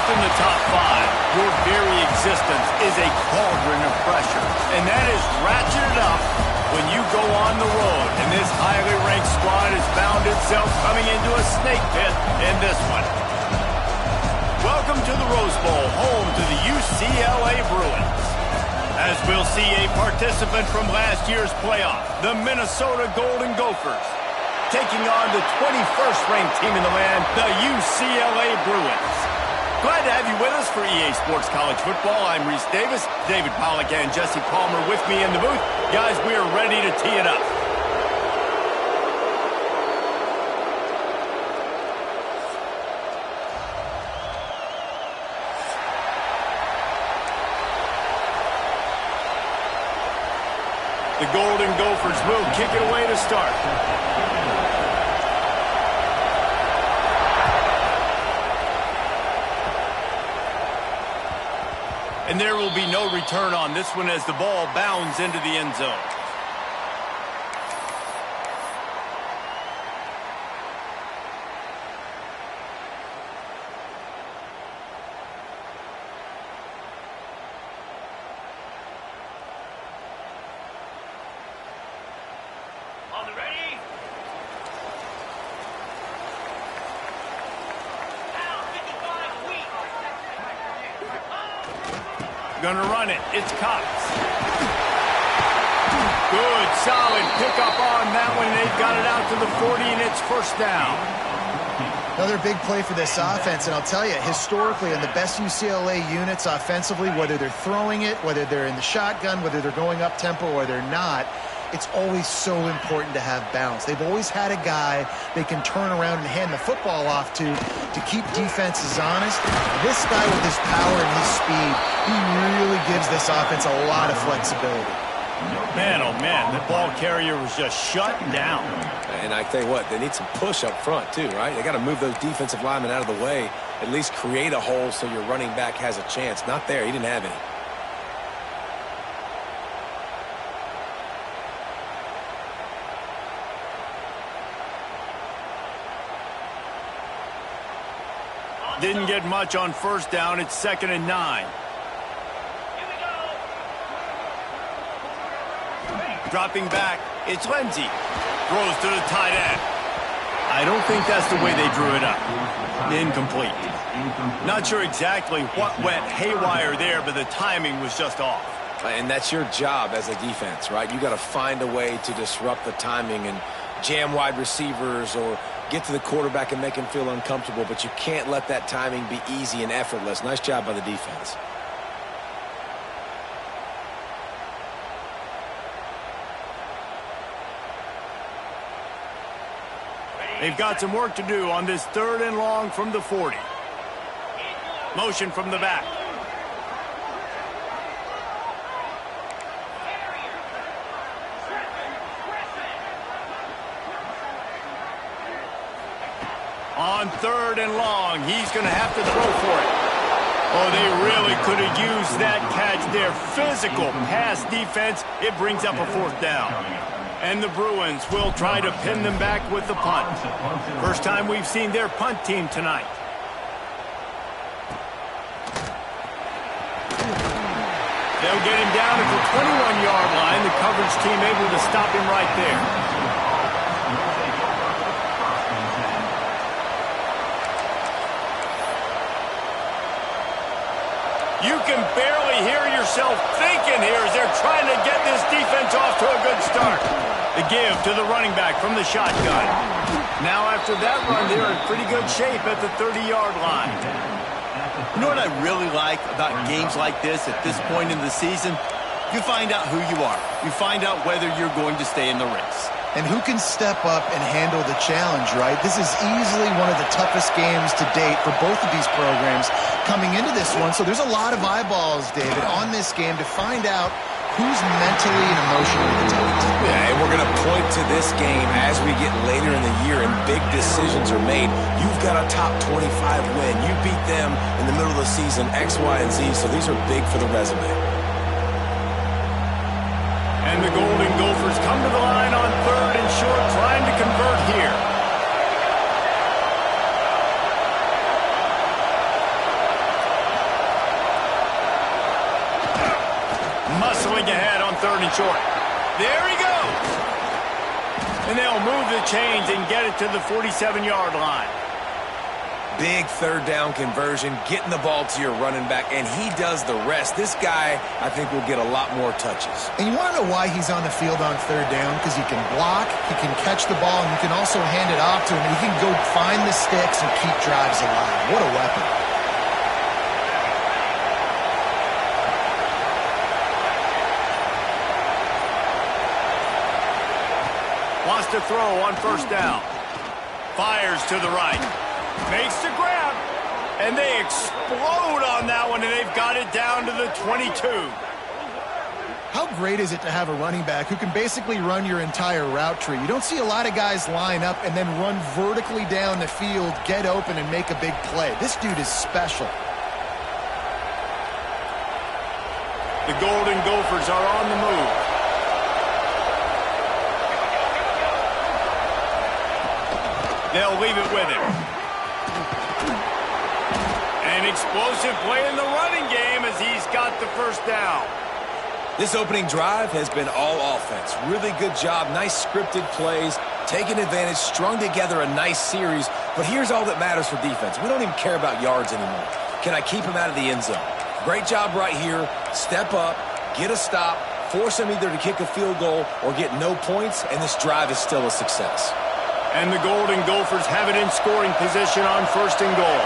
in the top five, your very existence is a cauldron of pressure. And that is ratcheted up when you go on the road. And this highly ranked squad has found itself coming into a snake pit in this one. Welcome to the Rose Bowl, home to the UCLA Bruins. As we'll see a participant from last year's playoff, the Minnesota Golden Gophers, taking on the 21st ranked team in the land, the UCLA Bruins. Glad to have you with us for EA Sports College Football. I'm Reese Davis, David Pollack and Jesse Palmer with me in the booth. Guys, we are ready to tee it up. The Golden Gophers will kick it away to start. And there will be no return on this one as the ball bounds into the end zone. Gonna run it. It's Cox. Good, solid pickup on that one. They've got it out to the 40, and it's first down. Another big play for this offense, and I'll tell you, historically, in the best UCLA units offensively, whether they're throwing it, whether they're in the shotgun, whether they're going up tempo or they're not, it's always so important to have balance. They've always had a guy they can turn around and hand the football off to keep defenses honest. This guy with his power and his speed, he really gives this offense a lot of flexibility. Man, oh man, the ball carrier was just shut down. And I tell you what, they need some push up front too, right? They got to move those defensive linemen out of the way, at least create a hole so your running back has a chance. Not there, he didn't have any. Didn't get much on first down. It's 2nd and 9. Dropping back, it's Lindsey. Throws to the tight end. I don't think that's the way they drew it up. Incomplete. Not sure exactly what went haywire there, but the timing was just off. And that's your job as a defense, right? You got to find a way to disrupt the timing and jam wide receivers or get to the quarterback and make him feel uncomfortable, but you can't let that timing be easy and effortless. Nice job by the defense. They've got some work to do on this 3rd and long from the 40. Motion from the back. On 3rd and long, he's going to have to throw for it. Oh, they really could have used that catch there. Physical pass defense. It brings up a 4th down. And the Bruins will try to pin them back with the punt. First time we've seen their punt team tonight. They'll get him down at the 21-yard line. The coverage team able to stop him right there. You can barely hear yourself thinking here as they're trying to get this defense off to a good start. The give to the running back from the shotgun. Now after that run, they're in pretty good shape at the 30-yard line. You know what I really like about games like this at this point in the season? You find out who you are. You find out whether you're going to stay in the race. And who can step up and handle the challenge, right? This is easily one of the toughest games to date for both of these programs coming into this one. So there's a lot of eyeballs, David, on this game to find out who's mentally and emotionally the toughest. Yeah, and we're going to point to this game as we get later in the year and big decisions are made. You've got a top 25 win. You beat them in the middle of the season, X, Y, and Z. So these are big for the resume. And the Golden Gophers come to the line on 3rd and short, trying to convert here. 3rd and short. There he goes. And they'll move the chains and get it to the 47-yard line. Big 3rd down conversion, getting the ball to your running back, and he does the rest. This guy, I think, will get a lot more touches. And you want to know why he's on the field on 3rd down? Because he can block, he can catch the ball, and you can also hand it off to him, and he can go find the sticks and keep drives alive. What a weapon. Wants to throw on 1st down. Fires to the right. Makes the grab. And they explode on that one, and they've got it down to the 22. How great is it to have a running back who can basically run your entire route tree? You don't see a lot of guys line up and then run vertically down the field, get open, and make a big play. This dude is special. The Golden Gophers are on the move. They'll leave it with him. An explosive play in the running game as he's got the 1st down. This opening drive has been all offense. Really good job, nice scripted plays, taking advantage, strung together a nice series. But here's all that matters for defense. We don't even care about yards anymore. Can I keep him out of the end zone? Great job right here. Step up, get a stop, force him either to kick a field goal or get no points, and this drive is still a success. And the Golden Gophers have it in scoring position on 1st and goal.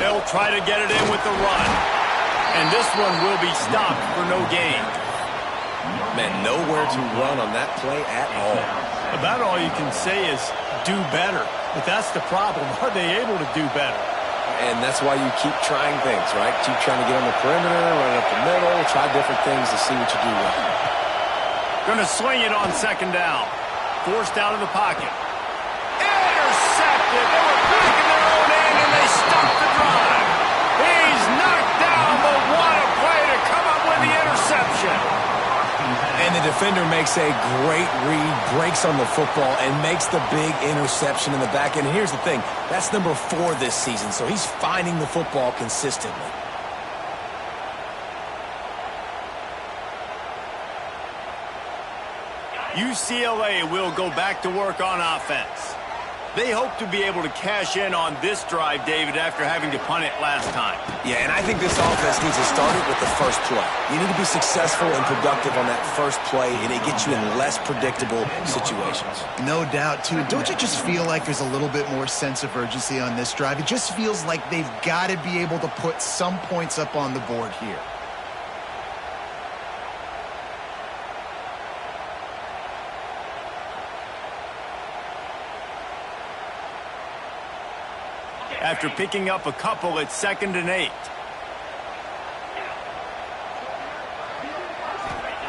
They'll try to get it in with the run. And this one will be stopped for no gain. Man, nowhere to run on that play at all. About all you can say is do better. But that's the problem. Are they able to do better? And that's why you keep trying things, right? Keep trying to get on the perimeter, run up the middle, try different things to see what you do well. Going to swing it on 2nd down. Forced out of the pocket. Intercepted. They were back in their own end, and they stopped the drive. He's knocked down, but what a play to come up with the interception. And the defender makes a great read, breaks on the football, and makes the big interception in the back end. And here's the thing, that's number 4 this season, so he's finding the football consistently. UCLA will go back to work on offense. They hope to be able to cash in on this drive, David, after having to punt it last time. Yeah, and I think this offense needs to start it with the first play. You need to be successful and productive on that first play, and it gets you in less predictable situations. No doubt, too. Don't you just feel like there's a little bit more sense of urgency on this drive? It just feels like they've got to be able to put some points up on the board here. After picking up a couple, it's 2nd and 8.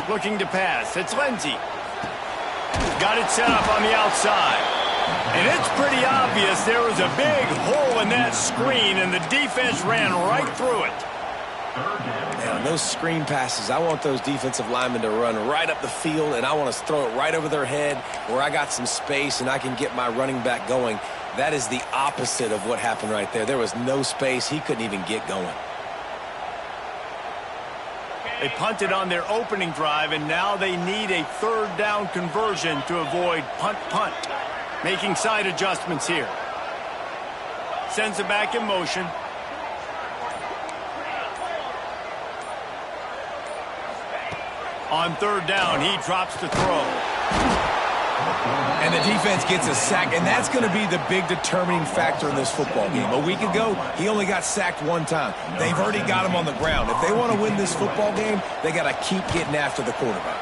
Looking to pass. It's Lindsey. Got it set up on the outside. And it's pretty obvious there was a big hole in that screen, and the defense ran right through it. Man, on those screen passes, I want those defensive linemen to run right up the field, and I want to throw it right over their head where I got some space and I can get my running back going. That is the opposite of what happened right there. There was no space. He couldn't even get going. They punted on their opening drive, and now they need a 3rd down conversion to avoid punt. Making side adjustments here. Sends it back in motion. On 3rd down, he drops to throw. And the defense gets a sack, and that's going to be the big determining factor in this football game. A week ago, he only got sacked 1 time. They've already got him on the ground. If they want to win this football game, they got to keep getting after the quarterback.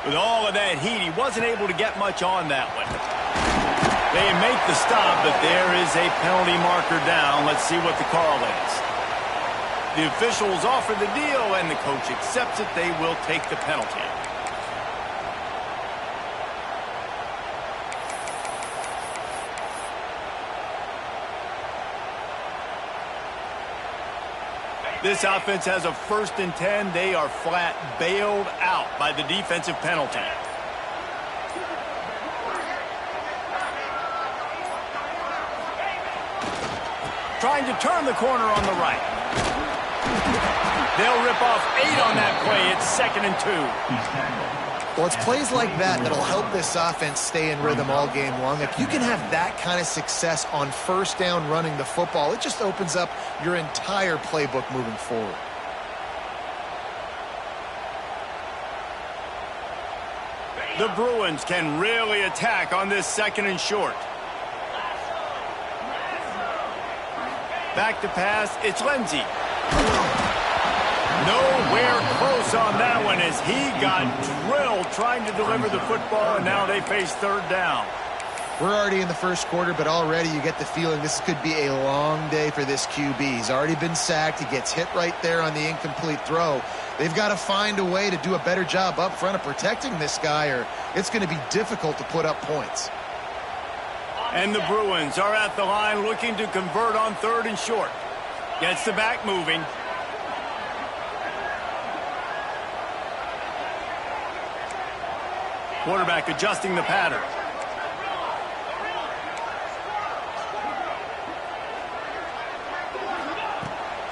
With all of that heat, he wasn't able to get much on that one. They make the stop, but there is a penalty marker down. Let's see what the call is. The officials offer the deal, and the coach accepts it. They will take the penalty. This offense has a 1st and 10. They are flat bailed out by the defensive penalty. trying to turn the corner on the right. They'll rip off 8 on that play. It's 2nd and 2. Well, it's plays like that that'll help this offense stay in rhythm all game long. If you can have that kind of success on first down running the football, it just opens up your entire playbook moving forward. The Bruins can really attack on this 2nd and short. Back to pass, it's Lindsey. Nowhere close on that one as he got drilled trying to deliver the football, and now they face 3rd down. We're already in the first quarter, but already you get the feeling this could be a long day for this QB. He's already been sacked. He gets hit right there on the incomplete throw. They've got to find a way to do a better job up front of protecting this guy, or it's going to be difficult to put up points. And the Bruins are at the line looking to convert on 3rd and short. Gets the back moving. Quarterback adjusting the pattern.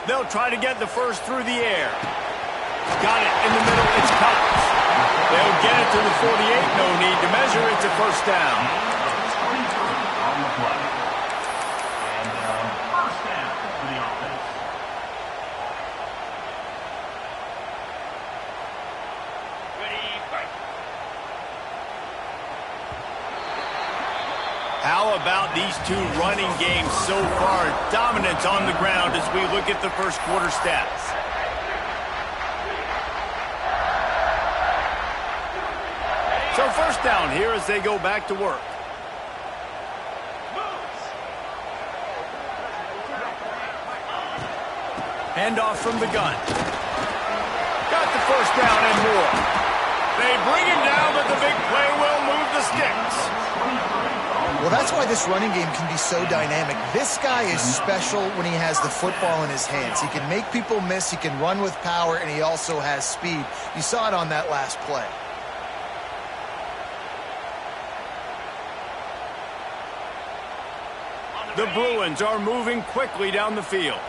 They'll try to get the first through the air. Got it in the middle. It's caught. They'll get it to the 48. No need to measure. It's a first down. On the play. And first down for the offense. How about these two running games so far? Dominance on the ground as we look at the first quarter stats. So first down here as they go back to work. Handoff from the gun. Got the first down and more. They bring him down, but the big play will move the sticks. Well, that's why this running game can be so dynamic. This guy is special when he has the football in his hands. He can make people miss, he can run with power, and he also has speed. You saw it on that last play. The Bruins are moving quickly down the field.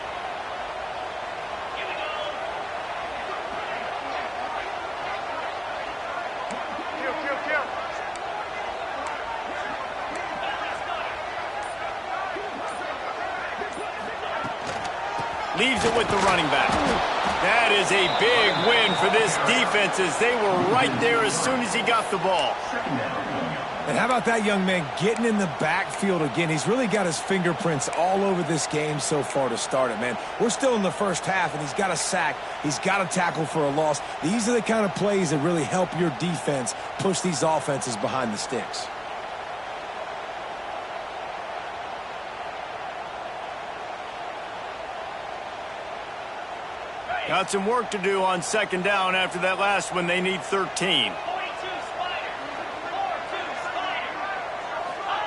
Leaves it with the running back. That is a big win for this defense as they were right there as soon as he got the ball. And how about that young man getting in the backfield again? He's really got his fingerprints all over this game so far to start it, man. We're still in the first half, and he's got a sack. He's got a tackle for a loss. These are the kind of plays that really help your defense push these offenses behind the sticks. Got some work to do on second down after that last one. They need 13.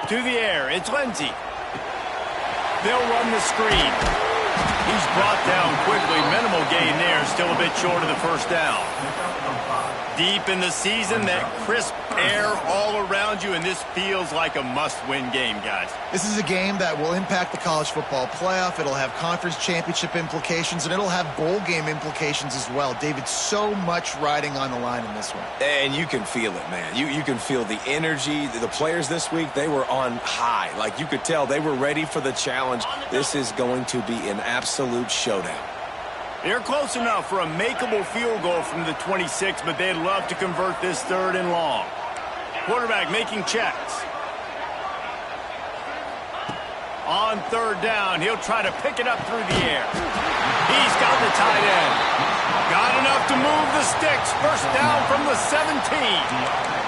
To the air, it's Lindsey. They'll run the screen. He's brought down quickly. Minimal gain there, still a bit short of the first down. Deep in the season, that crisp air all around you, and this feels like a must-win game, guys. This is a game that will impact the college football playoff. It'll have conference championship implications, and it'll have bowl game implications as well. David, so much riding on the line in this one. And you can feel it, man. You can feel the energy. The players this week, they were on high. Like, you could tell they were ready for the challenge. This is going to be an absolute showdown. They're close enough for a makeable field goal from the 26, but they'd love to convert this 3rd and long. Quarterback making checks. On 3rd down, he'll try to pick it up through the air. He's got the tight end. Got enough to move the sticks. First down from the 17.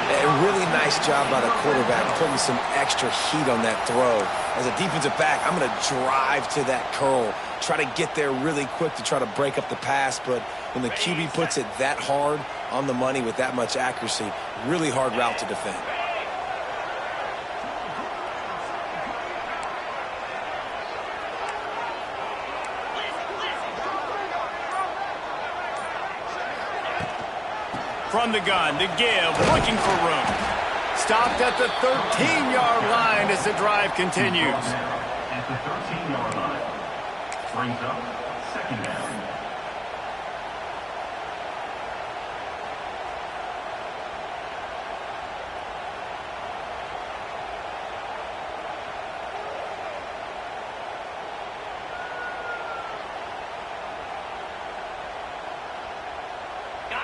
A really nice job by the quarterback putting some extra heat on that throw. As a defensive back, I'm going to drive to that curl, try to get there really quick to try to break up the pass, but when the QB puts it that hard on the money with that much accuracy, really hard route to defend. From the gun, the give, looking for room. Stopped at the 13-yard line as the drive continues. at the 13-yard line. Brings up second down.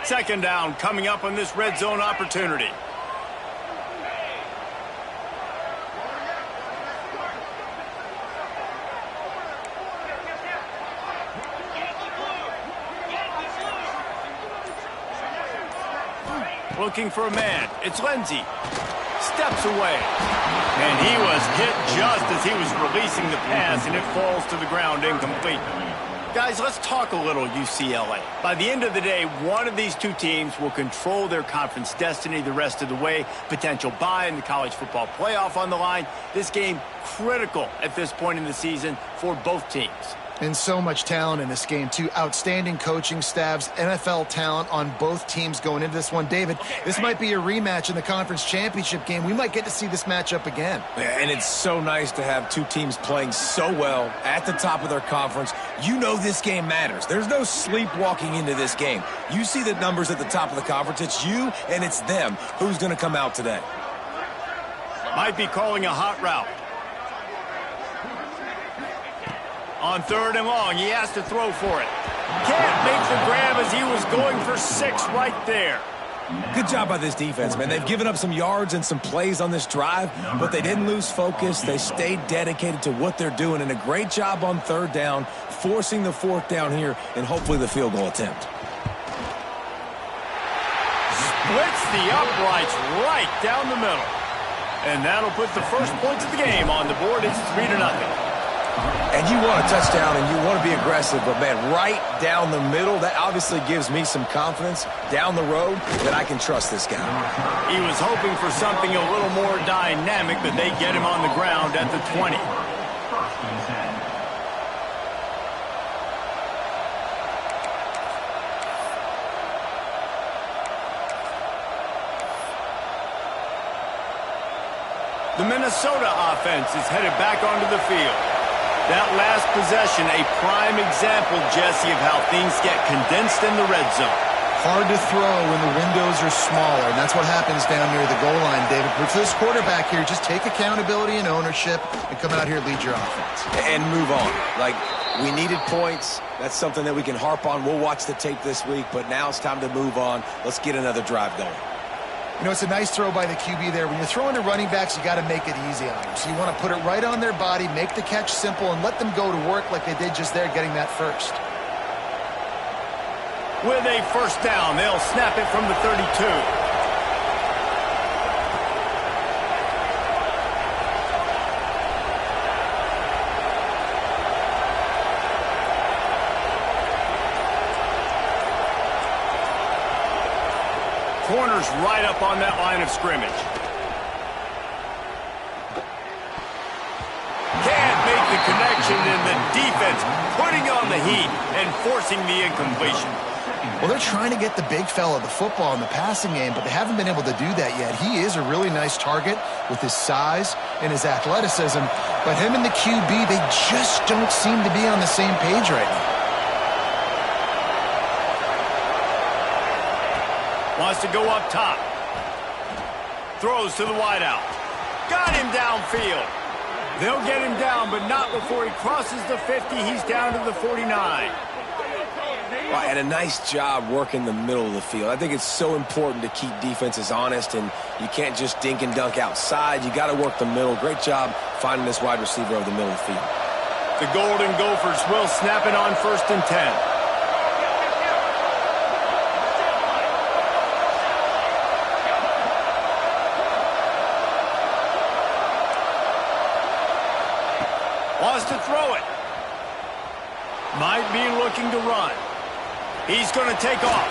Second down coming up on this red zone opportunity. Looking for a man. It's Lindsey. Steps away. And he was hit just as he was releasing the pass, and it falls to the ground incomplete. Guys, let's talk a little UCLA. By the end of the day, one of these two teams will control their conference destiny the rest of the way. Potential bye in the college football playoff on the line. This game critical at this point in the season for both teams. And so much talent in this game, too. Outstanding coaching staffs, NFL talent on both teams going into this one. David, this might be a rematch in the conference championship game. We might get to see this matchup again. And it's so nice to have two teams playing so well at the top of their conference. You know this game matters. There's no sleepwalking into this game. You see the numbers at the top of the conference. It's you and it's them. Who's going to come out today? Might be calling a hot route. On third and long, he has to throw for it. Can't make the grab as he was going for 6 right there. Good job by this defense, man. They've given up some yards and some plays on this drive, but they didn't lose focus. They stayed dedicated to what they're doing, and a great job on third down, forcing the fourth down here, and hopefully the field goal attempt. Splits the uprights right down the middle. And that'll put the first points of the game on the board. It's 3-0. And you want a touchdown and you want to be aggressive, but, man, right down the middle, that obviously gives me some confidence down the road that I can trust this guy. He was hoping for something a little more dynamic, but they get him on the ground at the 20. First and 10. The Minnesota offense is headed back onto the field. That last possession, a prime example, Jesse, of how things get condensed in the red zone. Hard to throw when the windows are smaller, and that's what happens down near the goal line, David. But for this quarterback here, just take accountability and ownership and come out here and lead your offense. And move on. Like, we needed points. That's something that we can harp on. We'll watch the tape this week, but now it's time to move on. Let's get another drive going. You know, it's a nice throw by the QB there. When you're throwing to running backs, you got to make it easy on them. So you want to put it right on their body, make the catch simple, and let them go to work like they did just there, getting that first. With a first down, they'll snap it from the 32. Corners right up on that line of scrimmage. Can't make the connection, and the defense putting on the heat and forcing the incompletion. Well, they're trying to get the big fella the football in the passing game, but they haven't been able to do that yet. He is a really nice target with his size and his athleticism, but him and the QB, they just don't seem to be on the same page right now. Wants to go up top. Throws to the wideout. Got him downfield. They'll get him down, but not before he crosses the 50. He's down to the 49. Right, and a nice job working the middle of the field. I think it's so important to keep defenses honest, and you can't just dink and dunk outside. You got to work the middle. Great job finding this wide receiver over the middle of the field. The Golden Gophers will snap it on 1st and 10. Wants to throw it. Might be looking to run. He's going to take off.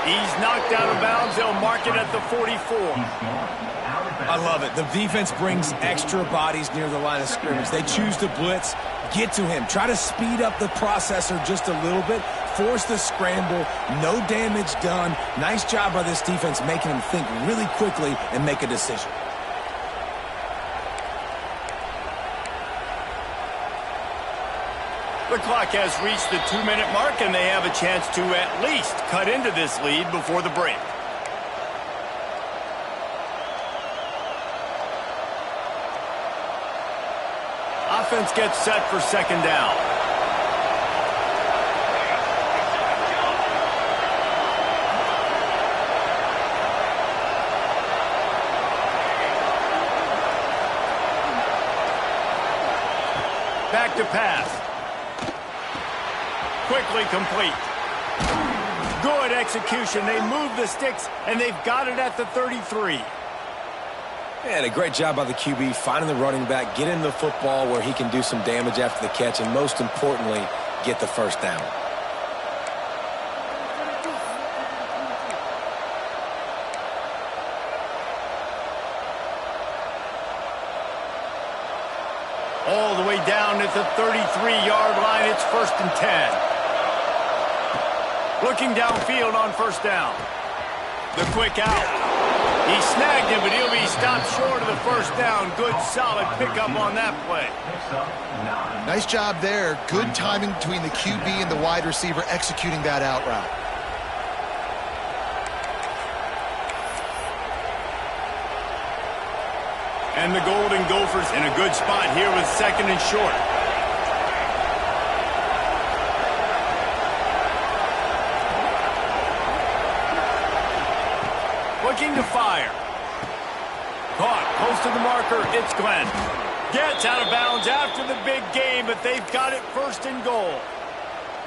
He's knocked out of bounds. They'll mark it at the 44. I love it. The defense brings extra bodies near the line of scrimmage. They choose to blitz, get to him, try to speed up the processor just a little bit, force the scramble, no damage done. Nice job by this defense making him think really quickly and make a decision. The clock has reached the 2-minute mark, and they have a chance to at least cut into this lead before the break. Offense gets set for second down. Back to pass. Quickly complete. Good execution. They move the sticks, and they've got it at the 33. And a great job by the QB, finding the running back, getting the football where he can do some damage after the catch, and most importantly, get the first down. All the way down at the 33-yard line. It's 1st and 10. Looking downfield on first down. The quick out. He snagged him, but he'll be stopped short of the first down. Good, solid pickup on that play. Nice job there. Good timing between the QB and the wide receiver executing that out route. And the Golden Gophers in a good spot here with 2nd and short. Looking to fire. Caught, close to the marker, it's Glenn. Gets out of bounds after the big game, but they've got it 1st and goal.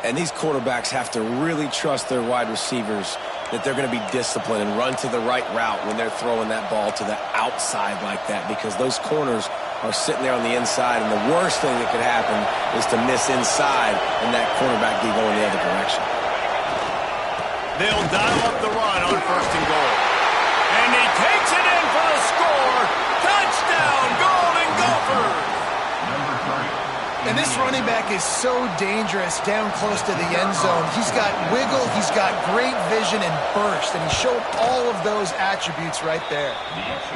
And these quarterbacks have to really trust their wide receivers that they're going to be disciplined and run to the right route when they're throwing that ball to the outside like that, because those corners are sitting there on the inside, and the worst thing that could happen is to miss inside and that cornerback be going the other direction. They'll dial up the run on 1st and goal. And he takes it in for the score. Touchdown, Golden Gophers! And this running back is so dangerous down close to the end zone. He's got wiggle, he's got great vision and burst, and he showed all of those attributes right there.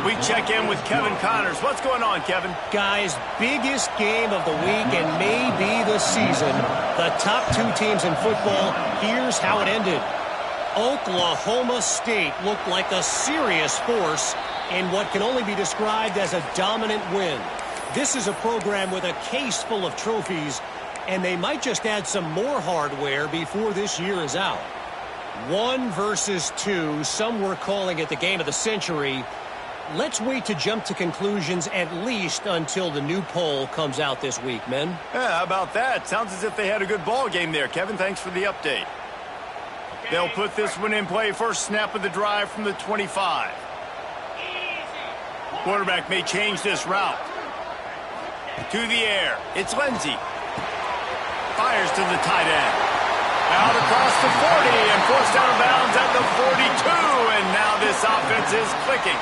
We check in with Kevin Connors. What's going on, Kevin? Guys, biggest game of the week and maybe the season. The top 2 teams in football, here's how it ended. Oklahoma State looked like a serious force in what can only be described as a dominant win. This is a program with a case full of trophies, and they might just add some more hardware before this year is out. 1 versus 2, some were calling it the game of the century. Let's wait to jump to conclusions at least until the new poll comes out this week, men. Yeah, how about that? Sounds as if they had a good ball game there, Kevin. Thanks for the update. They'll put this one in play. First snap of the drive from the 25. Quarterback may change this route. To the air. It's Lindsey. Fires to the tight end. Out across the 40 and forced out of bounds at the 42. And now this offense is clicking.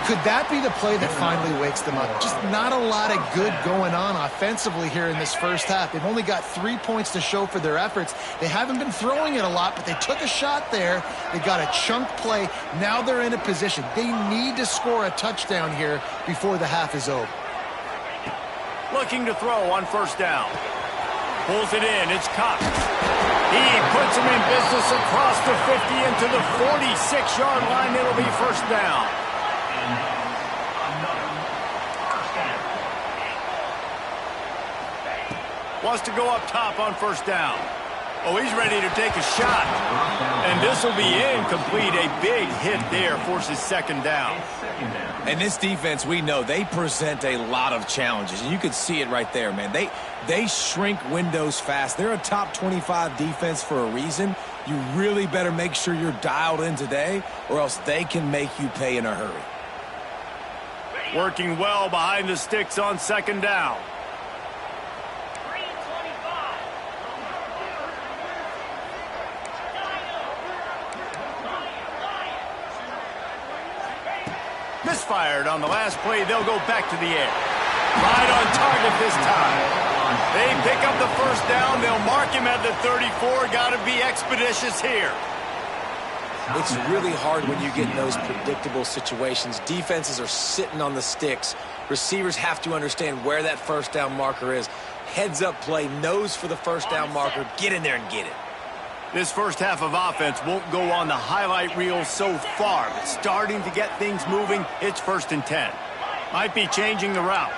Could that be the play that finally wakes them up? Just not a lot of good going on offensively here in this first half. They've only got 3 points to show for their efforts. They haven't been throwing it a lot, but they took a shot there. They got a chunk play. Now they're in a position. They need to score a touchdown here before the half is over. Looking to throw on first down. Pulls it in. It's Cox. He puts him in business across the 50 into the 46-yard line. It'll be first down. Wants to go up top on first down. Oh, he's ready to take a shot. And this will be incomplete. A big hit there forces second down. And this defense, we know, they present a lot of challenges. And you can see it right there, man. They shrink windows fast. They're a top 25 defense for a reason. You really better make sure you're dialed in today, or else they can make you pay in a hurry. Working well behind the sticks on second down. Misfired on the last play. They'll go back to the air. Right on target this time. They pick up the first down. They'll mark him at the 34. Got to be expeditious here. It's really hard when you get in those predictable situations. Defenses are sitting on the sticks. Receivers have to understand where that first down marker is. Heads-up play, nose for the first down marker. Get in there and get it. This first half of offense won't go on the highlight reel so far, but starting to get things moving, it's 1st and 10. Might be changing the route.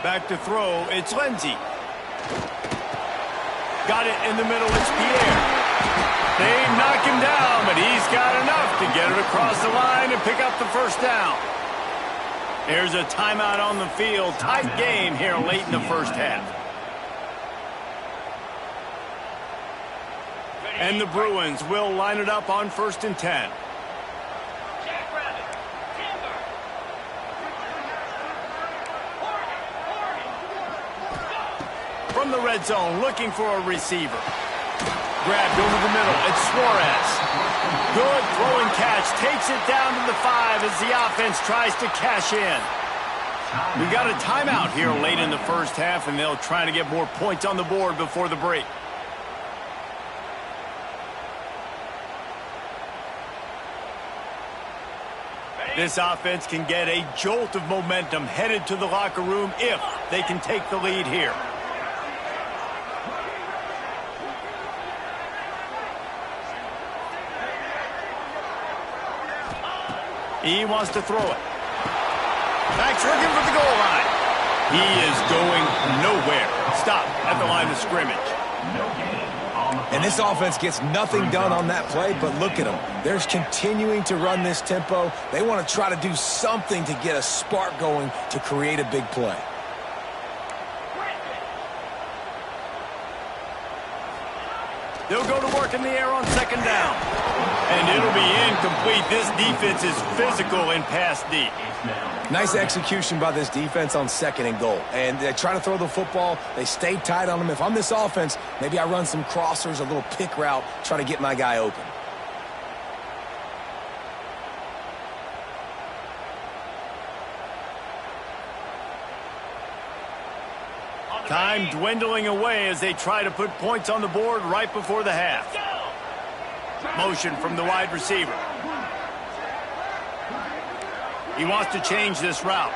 Back to throw, it's Lindsey. Got it in the middle, it's Pierre. They knock him down, but he's got enough to get it across the line and pick up the first down. There's a timeout on the field. Tight game here late in the first half. And the Bruins will line it up on 1st and 10. From the red zone, looking for a receiver. Grabbed over the middle. It's Suarez. Good throwing catch. Takes it down to the 5 as the offense tries to cash in. We got a timeout here late in the first half, and they'll try to get more points on the board before the break. This offense can get a jolt of momentum headed to the locker room if they can take the lead here. He wants to throw it. Back's looking for the goal line. He is going nowhere. Stop at the line of scrimmage. And this offense gets nothing done on that play, but look at them. They're continuing to run this tempo. They want to try to do something to get a spark going to create a big play. They'll go to work in the air on 2nd down. And it'll be incomplete. This defense is physical in pass deep. Nice execution by this defense on 2nd and goal. And they try to throw the football. They stay tight on them. If I'm this offense, maybe I run some crossers, a little pick route, try to get my guy open. Time dwindling away as they try to put points on the board right before the half. Motion from the wide receiver. He wants to change this route.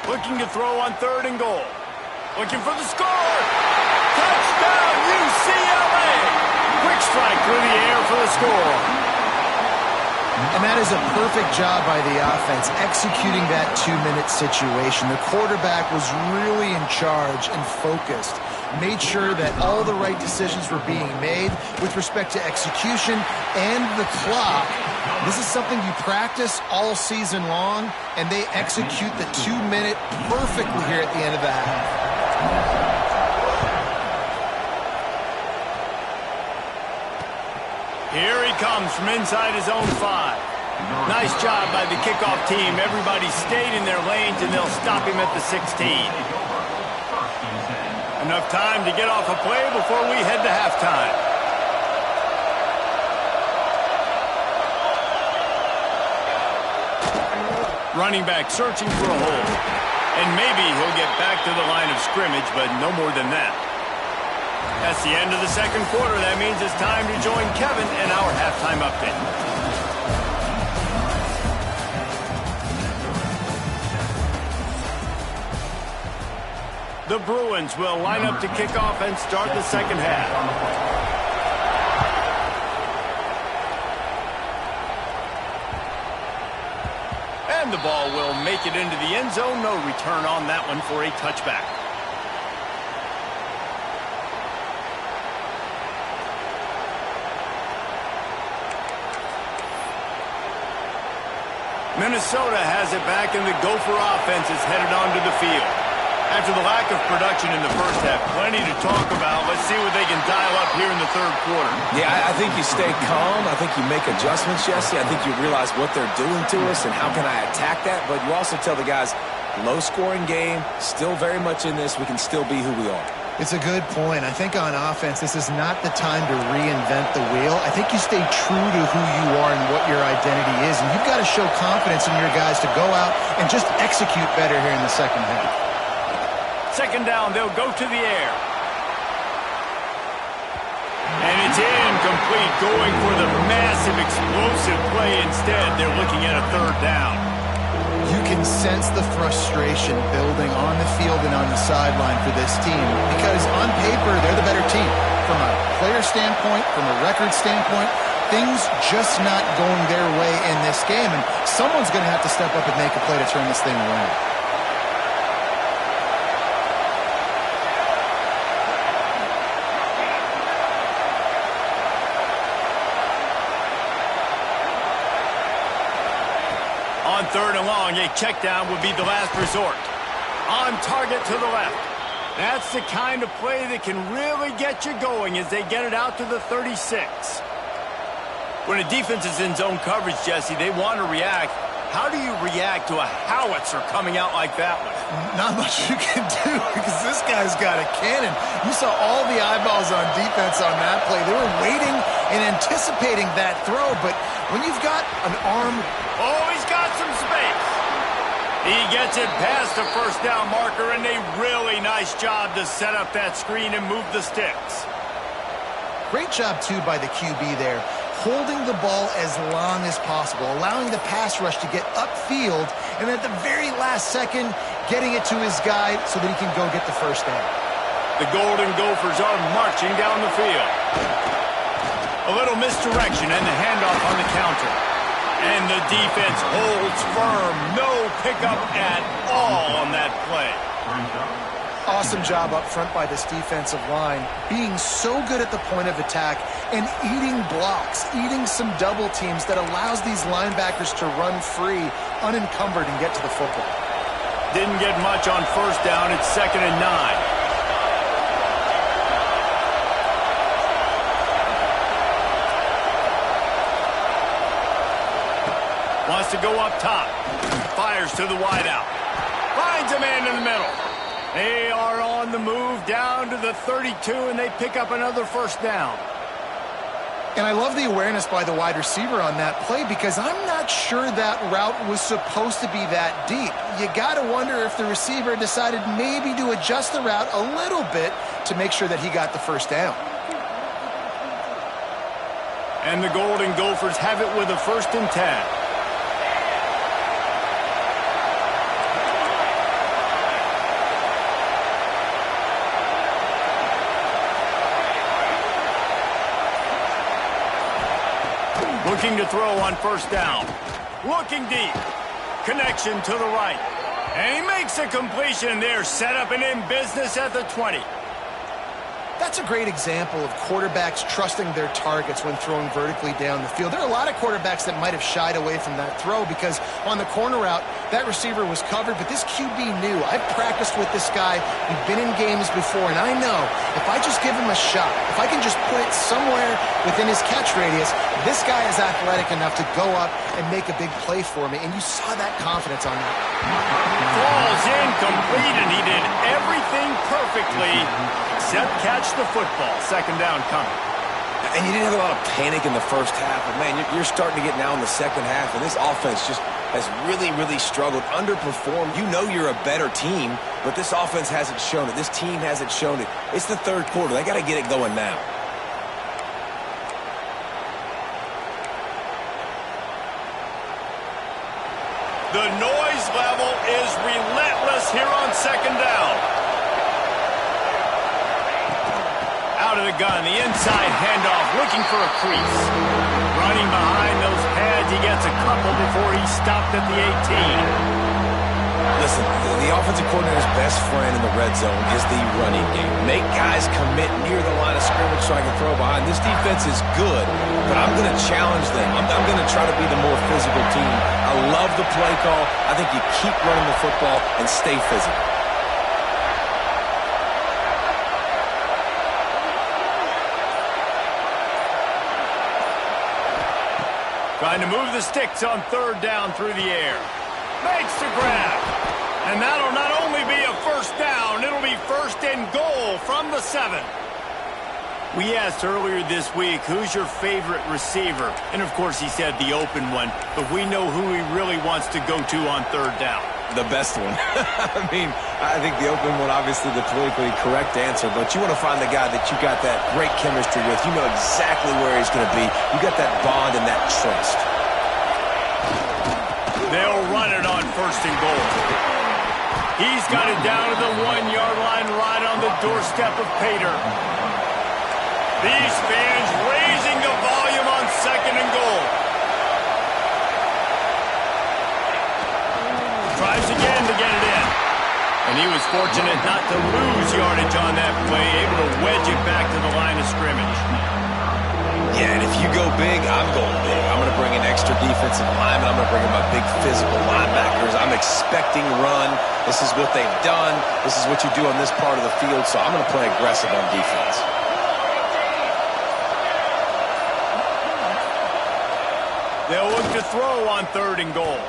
Looking to throw on 3rd and goal. Looking for the score. Touchdown, UCLA. Quick strike through the air for the score. And that is a perfect job by the offense, executing that 2-minute situation. The quarterback was really in charge and focused. Made sure that all the right decisions were being made with respect to execution and the clock. This is something you practice all season long, and they execute the 2-minute perfectly here at the end of the half. Here he comes from inside his own 5. Nice job by the kickoff team. Everybody stayed in their lanes, and they'll stop him at the 16. Enough time to get off a play before we head to halftime. Running back searching for a hole. And maybe he'll get back to the line of scrimmage, but no more than that. That's the end of the 2nd quarter. That means it's time to join Kevin in our halftime update. The Bruins will line up to kick off and start the 2nd half. And the ball will make it into the end zone. No return on that one for a touchback. Minnesota has it back, and the Gopher offense is headed onto the field. After the lack of production in the first half, plenty to talk about. Let's see what they can dial up here in the 3rd quarter. Yeah, I think you stay calm. I think you make adjustments, Jesse. I think you realize what they're doing to us and how can I attack that. But you also tell the guys, low-scoring game, still very much in this. We can still be who we are. It's a good point. I think on offense, this is not the time to reinvent the wheel. I think you stay true to who you are and what your identity is. And you've got to show confidence in your guys to go out and just execute better here in the 2nd half. Second down, they'll go to the air. And it's incomplete, going for the massive, explosive play instead. They're looking at a third down. You can sense the frustration building on the field and on the sideline for this team because on paper, they're the better team. From a player standpoint, from a record standpoint, things just not going their way in this game. And someone's going to have to step up and make a play to turn this thing around. On third and long, a check down would be the last resort. On target to the left. That's the kind of play that can really get you going as they get it out to the 36. When a defense is in zone coverage, Jesse, they want to react. How do you react to a howitzer coming out like that one? Not much you can do because this guy's got a cannon. You saw all the eyeballs on defense on that play. They were waiting and anticipating that throw, but when you've got an arm... Oh, he's got some space. He gets it past the first down marker, and a really nice job to set up that screen and move the sticks. Great job, too, by the QB there, holding the ball as long as possible, allowing the pass rush to get upfield, and at the very last second, getting it to his guy so that he can go get the first down. The Golden Gophers are marching down the field. A little misdirection and the handoff on the counter. And the defense holds firm. No pickup at all on that play. Awesome job up front by this defensive line, being so good at the point of attack and eating blocks, eating some double teams that allows these linebackers to run free, unencumbered, and get to the football. Didn't get much on first down. It's 2nd and 9. Wants to go up top. Fires to the wideout. Finds a man in the middle. They are on the move down to the 32, and they pick up another first down. And I love the awareness by the wide receiver on that play because I'm not sure that route was supposed to be that deep. You got to wonder if the receiver decided maybe to adjust the route a little bit to make sure that he got the first down. And the Golden Gophers have it with a 1st and 10. Looking to throw on first down. Looking deep. Connection to the right. And he makes a completion there. Set up and in business at the 20. That's a great example of quarterbacks trusting their targets when throwing vertically down the field. There are a lot of quarterbacks that might have shied away from that throw because on the corner route, that receiver was covered, but this QB knew. I've practiced with this guy. We've been in games before, and I know if I just give him a shot, if I can just put it somewhere within his catch radius, this guy is athletic enough to go up and make a big play for me, and you saw that confidence on that. Falls incomplete, and he did everything perfectly except catch the football. 2nd down coming. And you didn't have a lot of panic in the first half, but man, you're starting to get now in the second half, and this offense just has really, really struggled, underperformed. You know you're a better team, but this offense hasn't shown it. This team hasn't shown it. It's the 3rd quarter. They got to get it going now. The noise level is relentless here on 2nd down. Out of the gun, the inside handoff, looking for a crease. Running behind those pads, he gets a couple before he stopped at the 18. Listen, the offensive coordinator's best friend in the red zone is the running game. Make guys commit near the line of scrimmage so I can throw behind. This defense is good, but I'm going to challenge them. I'm going to try to be the more physical team. I love the play call. I think you keep running the football and stay physical. Trying to move the sticks on 3rd down through the air. Makes the grab. And that'll not only be a first down, it'll be 1st and goal from the 7. We asked earlier this week, who's your favorite receiver? And of course he said the open one, but we know who he really wants to go to on 3rd down. The best one. I mean, I think the open one, obviously the politically correct answer, but you want to find the guy that you got that great chemistry with. You know exactly where he's going to be. You got that bond and that trust. They'll run it on 1st and goal. He's got it down to the 1-yard line right on the doorstep of Pater. These fans raising the volume on 2nd and goal. Tries again to get it in. And he was fortunate not to lose yardage on that play, able to wedge it back to the line of scrimmage. Yeah, and if you go big, I'm going big. I'm going to bring in extra defensive linemen. I'm going to bring in my big physical linebackers. I'm expecting run. This is what they've done. This is what you do on this part of the field, so I'm going to play aggressive on defense. They'll look to throw on 3rd and goal.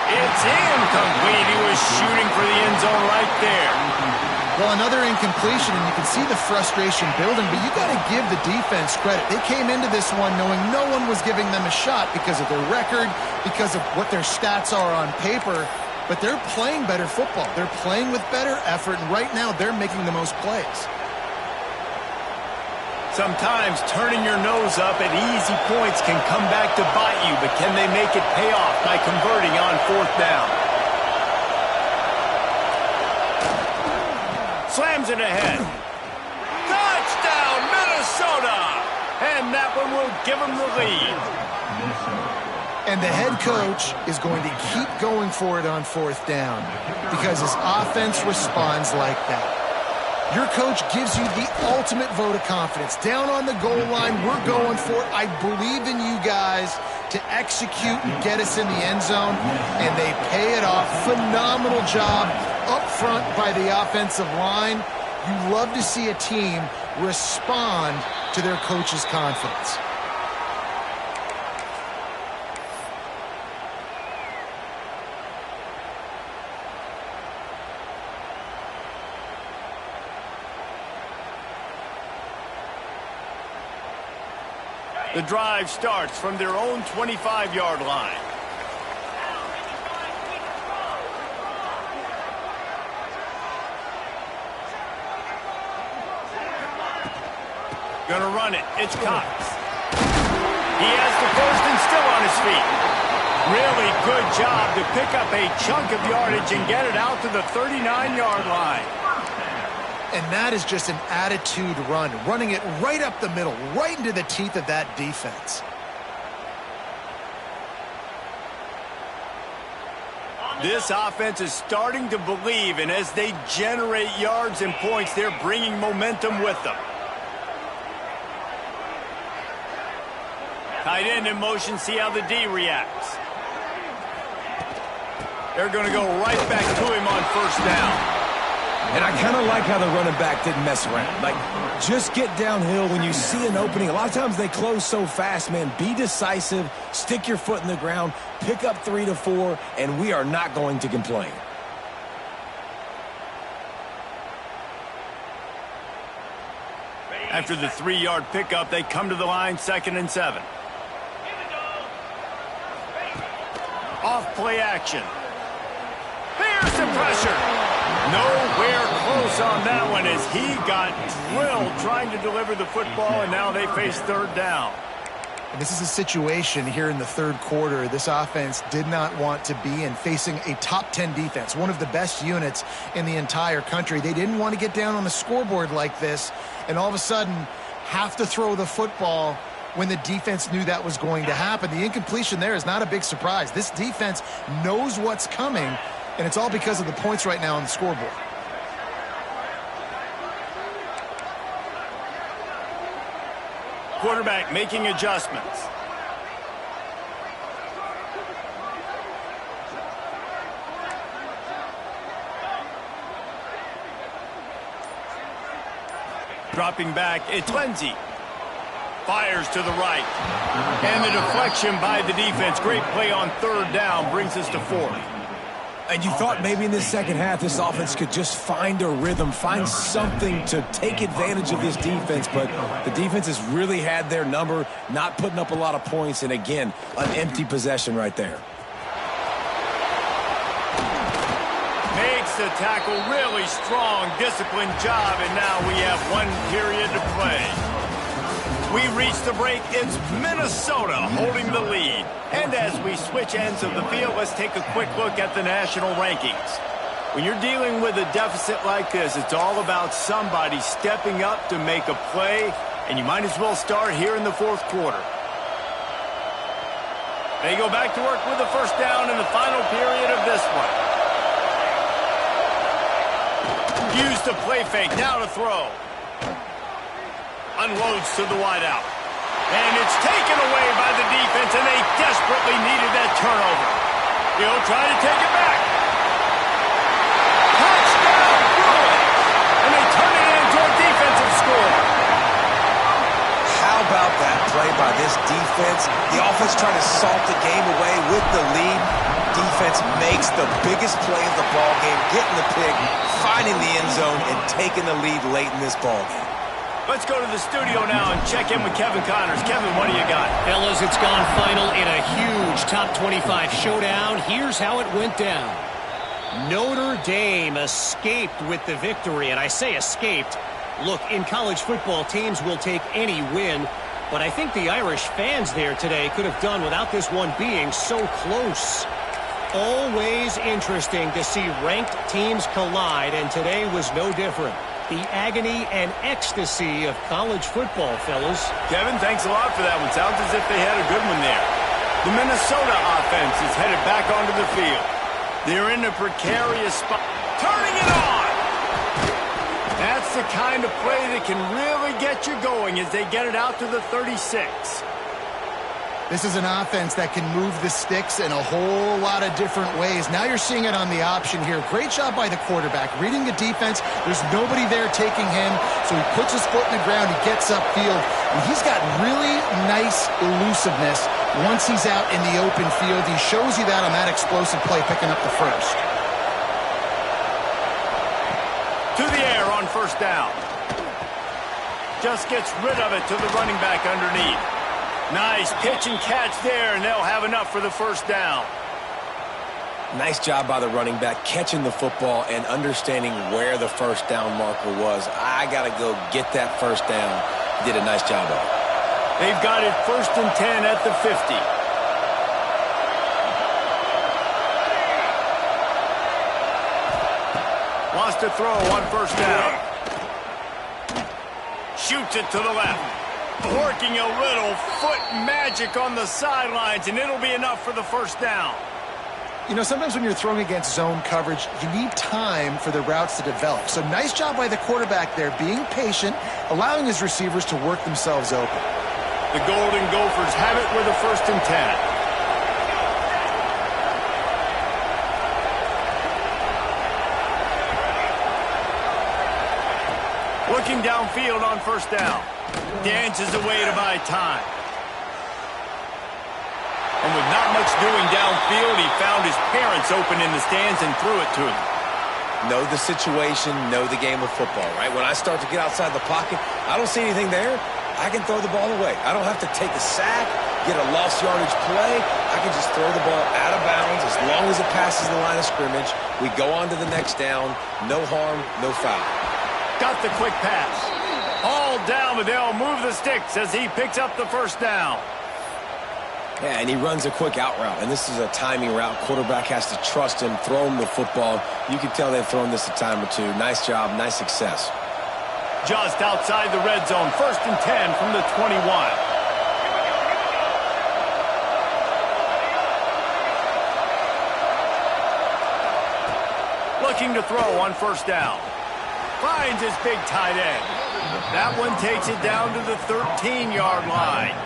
It's incomplete. He was shooting for the end zone right there. Well, another incompletion, and you can see the frustration building, but you got to give the defense credit. They came into this one knowing no one was giving them a shot because of their record, because of what their stats are on paper, but they're playing better football. They're playing with better effort, and right now they're making the most plays. Sometimes turning your nose up at easy points can come back to bite you, but can they make it pay off by converting on 4th down? Slams it ahead. Touchdown, Minnesota! And that one will give them the lead. And the head coach is going to keep going for it on 4th down because his offense responds like that. Your coach gives you the ultimate vote of confidence. Down on the goal line, we're going for it. I believe in you guys to execute and get us in the end zone, and they pay it off. Phenomenal job up front by the offensive line. You love to see a team respond to their coach's confidence. The drive starts from their own 25-yard line. Gonna run it. It's Cox. He has the 1st and still on his feet. Really good job to pick up a chunk of yardage and get it out to the 39-yard line. And that is just an attitude run, running it right up the middle, right into the teeth of that defense. This offense is starting to believe, and as they generate yards and points, they're bringing momentum with them. Tight end in motion, see how the D reacts. They're going to go right back to him on 1st down. And I kind of like how the running back didn't mess around. Like, just get downhill when you see an opening. A lot of times they close so fast, man. Be decisive, stick your foot in the ground, pick up 3 to 4, and we are not going to complain. After the 3-yard pickup, they come to the line, 2nd and 7. Off play action. There's the pressure. Nowhere close on that one as he got drilled trying to deliver the football, and now they face 3rd down. And this is a situation here in the 3rd quarter this offense did not want to be in, facing a top 10 defense, one of the best units in the entire country. They didn't want to get down on the scoreboard like this and all of a sudden have to throw the football when the defense knew that was going to happen. The incompletion there is not a big surprise. This defense knows what's coming, and it's all because of the points right now on the scoreboard. Quarterback making adjustments. Dropping back, it's Lindsey. Fires to the right. And the deflection by the defense. Great play on 3rd down brings us to 4th. And you thought maybe in this second half this offense could just find a rhythm, find something to take advantage of this defense, but the defense has really had their number, not putting up a lot of points, and again, an empty possession right there. the tackle. Really strong, disciplined job, and now we have 1 period to play. We reach the break. It's Minnesota holding the lead. And as we switch ends of the field, let's take a quick look at the national rankings. When you're dealing with a deficit like this, it's all about somebody stepping up to make a play, and you might as well start here in the 4th quarter. They go back to work with the first down in the final period of this one. Use the play fake, now to throw. Unloads to the wideout. And it's taken away by the defense, and they desperately needed that turnover. He'll try to take it back. Touchdown, Bruins! And they turn it into a defensive score. How about that play by this defense? The offense trying to salt the game away with the lead. Defense makes the biggest play of the ball game, getting the pick, finding the end zone, and taking the lead late in this ball game. Let's go to the studio now and check in with Kevin Connors. Kevin, what do you got? Fellas, it's gone final in a huge top 25 showdown. Here's how it went down. Notre Dame escaped with the victory, and I say escaped. Look, in college football, teams will take any win, but I think the Irish fans there today could have done without this one being so close. Always interesting to see ranked teams collide, and today was no different. The agony and ecstasy of college football, fellas. Kevin, thanks a lot for that one. Sounds as if they had a good one there. The Minnesota offense is headed back onto the field. They're in a precarious spot. Turning it on! That's the kind of play that can really get you going as they get it out to the 36. This is an offense that can move the sticks in a whole lot of different ways. Now you're seeing it on the option here. Great job by the quarterback. Reading the defense, there's nobody there taking him, so he puts his foot in the ground, he gets upfield, and he's got really nice elusiveness once he's out in the open field. He shows you that on that explosive play, picking up the first. To the air on first down. Just gets rid of it to the running back underneath. Nice pitch and catch there, and they'll have enough for the first down. Nice job by the running back, catching the football and understanding where the first down marker was. I got to go get that first down. He did a nice job of it. They've got it 1st and 10 at the 50. Wants to throw on first down. Shoots it to the left. Working a little foot magic on the sidelines, and it'll be enough for the first down. You know, sometimes when you're throwing against zone coverage, you need time for the routes to develop. So nice job by the quarterback there, being patient, allowing his receivers to work themselves open. The Golden Gophers have it with a 1st and 10. Looking downfield on first down. Dances away to buy time. And with not much doing downfield, he found his parents open in the stands and threw it to him. Know the situation, know the game of football, right? When I start to get outside the pocket, I don't see anything there. I can throw the ball away. I don't have to take a sack, get a lost yardage play. I can just throw the ball out of bounds as long as it passes the line of scrimmage. We go on to the next down. No harm, no foul. Got the quick pass. All down, but they'll move the sticks as he picks up the first down. Yeah, and he runs a quick out route, and this is a timing route. Quarterback has to trust him, throw him the football. You can tell they've thrown this a time or two. Nice job, nice success. Just outside the red zone, 1st and 10 from the 21. Looking to throw on first down. Finds his big tight end. That one takes it down to the 13-yard line.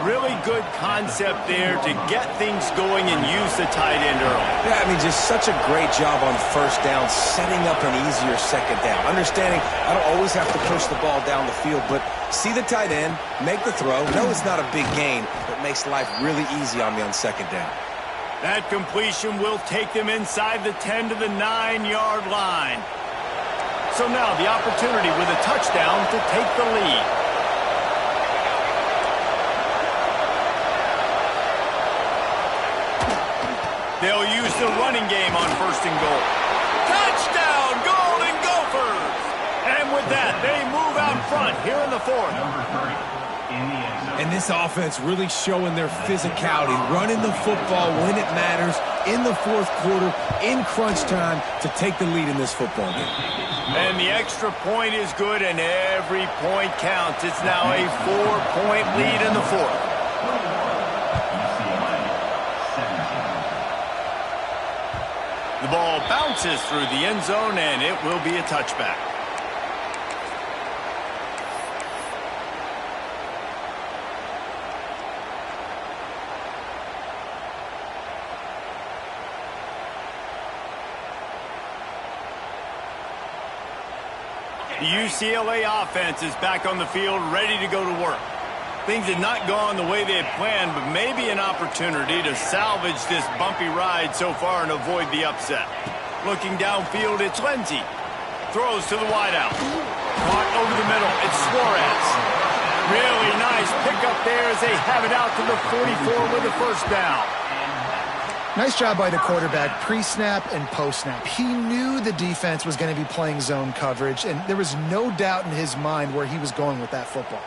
Really good concept there to get things going and use the tight end early. Yeah, I mean, just such a great job on first down, setting up an easier second down. Understanding I don't always have to push the ball down the field, but see the tight end, make the throw. No, it's not a big gain, but makes life really easy on me on second down. That completion will take them inside the 10 to the 9-yard line. So now the opportunity with a touchdown to take the lead. They'll use the running game on 1st and goal. Touchdown, Golden Gophers! And with that, they move out front here in the fourth. Number 30 in the end zone. And this offense really showing their physicality, running the football when it matters, in the fourth quarter, in crunch time, to take the lead in this football game. And the extra point is good, and every point counts. It's now a 4-point lead in the fourth. UCLA 17. The ball bounces through the end zone, and it will be a touchback. The UCLA offense is back on the field, ready to go to work. Things had not gone the way they had planned, but maybe an opportunity to salvage this bumpy ride so far and avoid the upset. Looking downfield, it's Lindsey. Throws to the wideout. Caught over the middle, it's Suarez. Really nice pickup there as they have it out to the 44 with a first down. Nice job by the quarterback, pre-snap and post-snap. He knew the defense was going to be playing zone coverage, and there was no doubt in his mind where he was going with that football.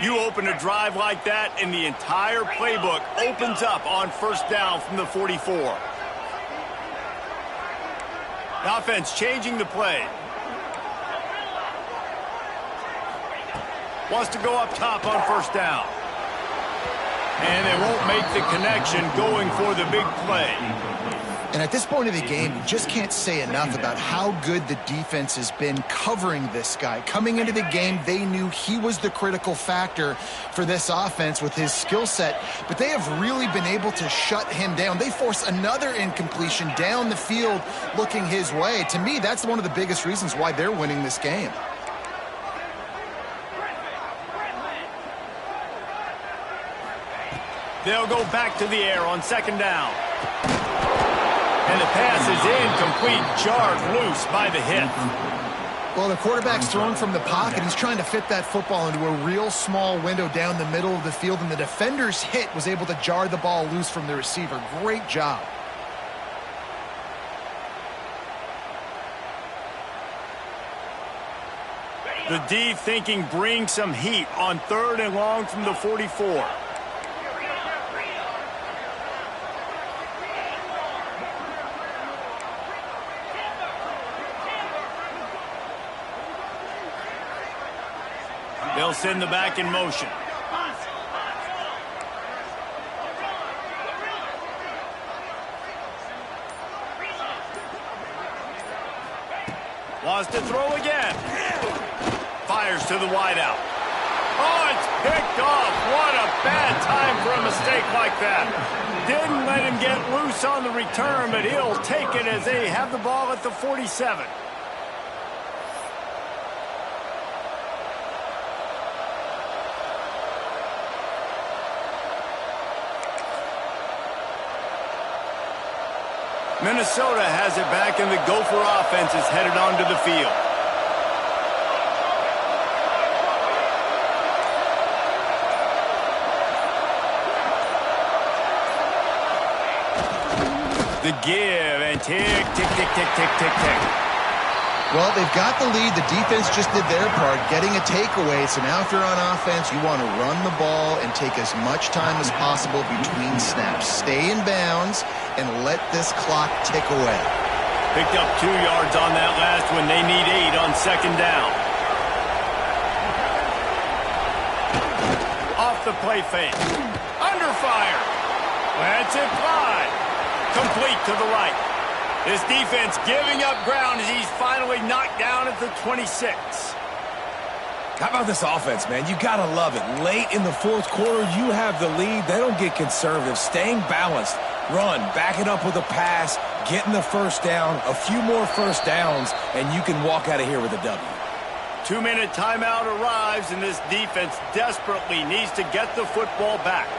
You open a drive like that, and the entire playbook opens up on first down from the 44. The offense changing the play. Wants to go up top on first down. And they won't make the connection going for the big play. And at this point of the game, you just can't say enough about how good the defense has been covering this guy. Coming into the game, they knew he was the critical factor for this offense with his skill set, but they have really been able to shut him down. They force another incompletion down the field looking his way. To me, that's one of the biggest reasons why they're winning this game. They'll go back to the air on second down. And the pass is incomplete, jarred loose by the hip. Well, the quarterback's thrown from the pocket. He's trying to fit that football into a real small window down the middle of the field, and the defender's hit was able to jar the ball loose from the receiver. Great job. The D thinking bring some heat on third and long from the 44. They'll send the back in motion. Wants to throw again. Fires to the wideout. Oh, it's picked off. What a bad time for a mistake like that. Didn't let him get loose on the return, but he'll take it as they have the ball at the 47. Minnesota has it back, and the Gopher offense is headed onto the field. The give, and tick, tick, tick, tick, tick, tick, tick. Well, they've got the lead. The defense just did their part, getting a takeaway. So now if you're on offense, you want to run the ball and take as much time as possible between snaps. Stay in bounds and let this clock tick away. Picked up 2 yards on that last one. They need 8 on second down. Off the play fake. Under fire. That's it fly. Complete to the right. This defense giving up ground as he's finally knocked down at the 26. How about this offense, man? You got to love it. Late in the fourth quarter, you have the lead. They don't get conservative. Staying balanced. Run, back it up with a pass, getting the first down, a few more first downs, and you can walk out of here with a W. 2-minute timeout arrives, and this defense desperately needs to get the football back.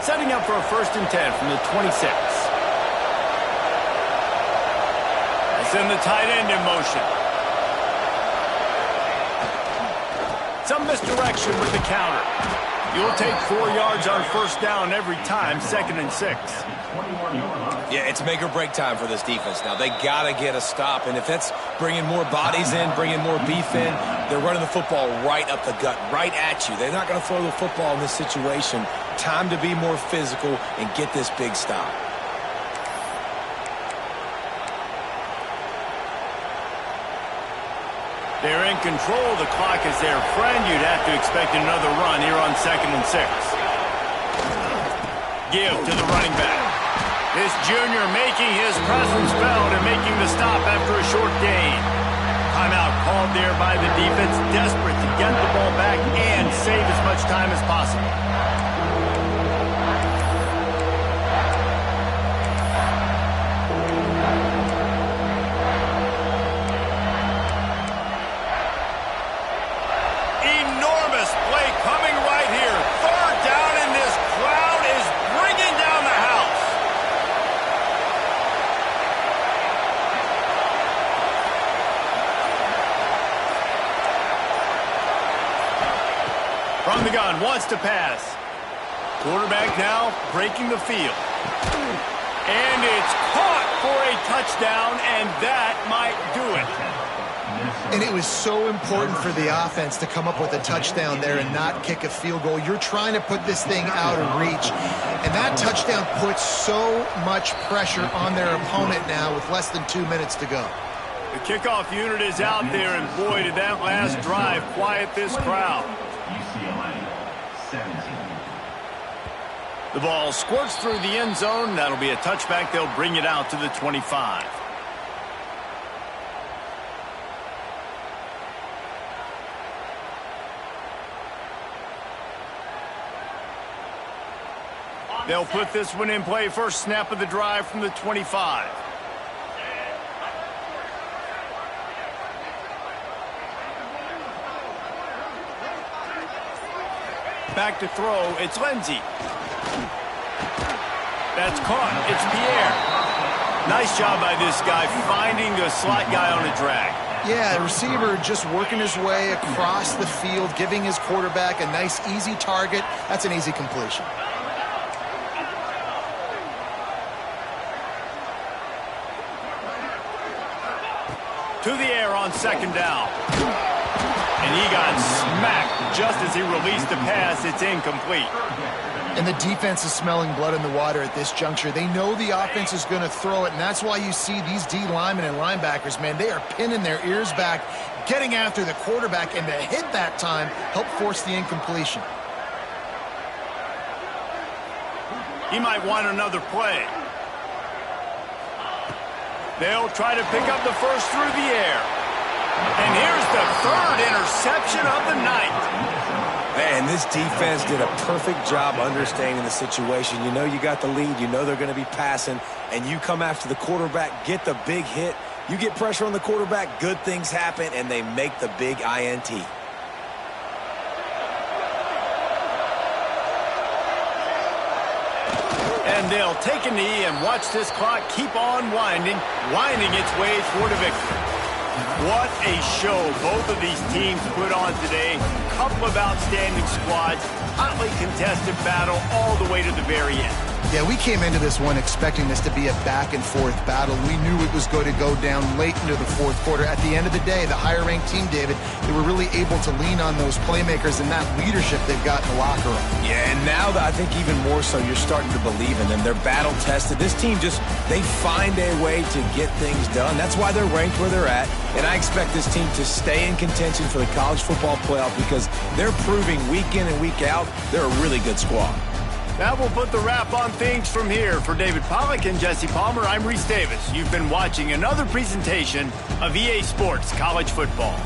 Setting up for a 1st and 10 from the 26. They send the tight end in motion. some misdirection with the counter. You'll take 4 yards on first down every time, 2nd and 6. Yeah, it's make or break time for this defense now. They got to get a stop, and if that's bringing more bodies in, bringing more beef in, they're running the football right up the gut, right at you. They're not going to throw the football in this situation. Time to be more physical and get this big stop. They're in control. The clock is their friend. You'd have to expect another run here on 2nd and 6. Give to the running back. This junior making his presence felt and making the stop after a short gain. Timeout called there by the defense, desperate to get the ball back and save as much time as possible. Enormous play coming right here. 3rd down, and this crowd is bringing down the house. From the gun, wants to pass. Quarterback now breaking the field. And it's caught for a touchdown, and that might do it. And it was so important for the offense to come up with a touchdown there and not kick a field goal. You're trying to put this thing out of reach. And that touchdown puts so much pressure on their opponent now with less than 2 minutes to go. The kickoff unit is out there, and boy, did that last drive quiet this crowd. UCLA 17. The ball squirts through the end zone. That'll be a touchback. They'll bring it out to the 25. They'll put this one in play. First snap of the drive from the 25. Back to throw. It's Lindsey. That's caught. It's Pierre. Nice job by this guy finding the slot guy on a drag. Yeah, the receiver just working his way across the field, giving his quarterback a nice, easy target. That's an easy completion. To the air on 2nd down. And he got smacked just as he released the pass. It's incomplete. And the defense is smelling blood in the water at this juncture. They know the offense is going to throw it, and that's why you see these D linemen and linebackers, man, they are pinning their ears back, getting after the quarterback, and to hit that time, help force the incompletion. He might want another play. They'll try to pick up the first through the air. And here's the 3rd interception of the night. Man, this defense did a perfect job understanding the situation. You know you got the lead. You know they're going to be passing. And you come after the quarterback, get the big hit. You get pressure on the quarterback, good things happen, and they make the big INT. And they'll take a knee and watch this clock keep on winding its way toward a victory. What a show both of these teams put on today. Couple of outstanding squads, hotly contested battle all the way to the very end. Yeah, we came into this one expecting this to be a back-and-forth battle. We knew it was going to go down late into the 4th quarter. At the end of the day, the higher-ranked team, David, they were really able to lean on those playmakers and that leadership they've got in the locker room. Yeah, and now I think even more so, you're starting to believe in them. They're battle-tested. This team they find a way to get things done. That's why they're ranked where they're at. And I expect this team to stay in contention for the college football playoff because they're proving week in and week out they're a really good squad. That will put the wrap on things from here. For David Pollack and Jesse Palmer, I'm Reese Davis. You've been watching another presentation of EA Sports College Football.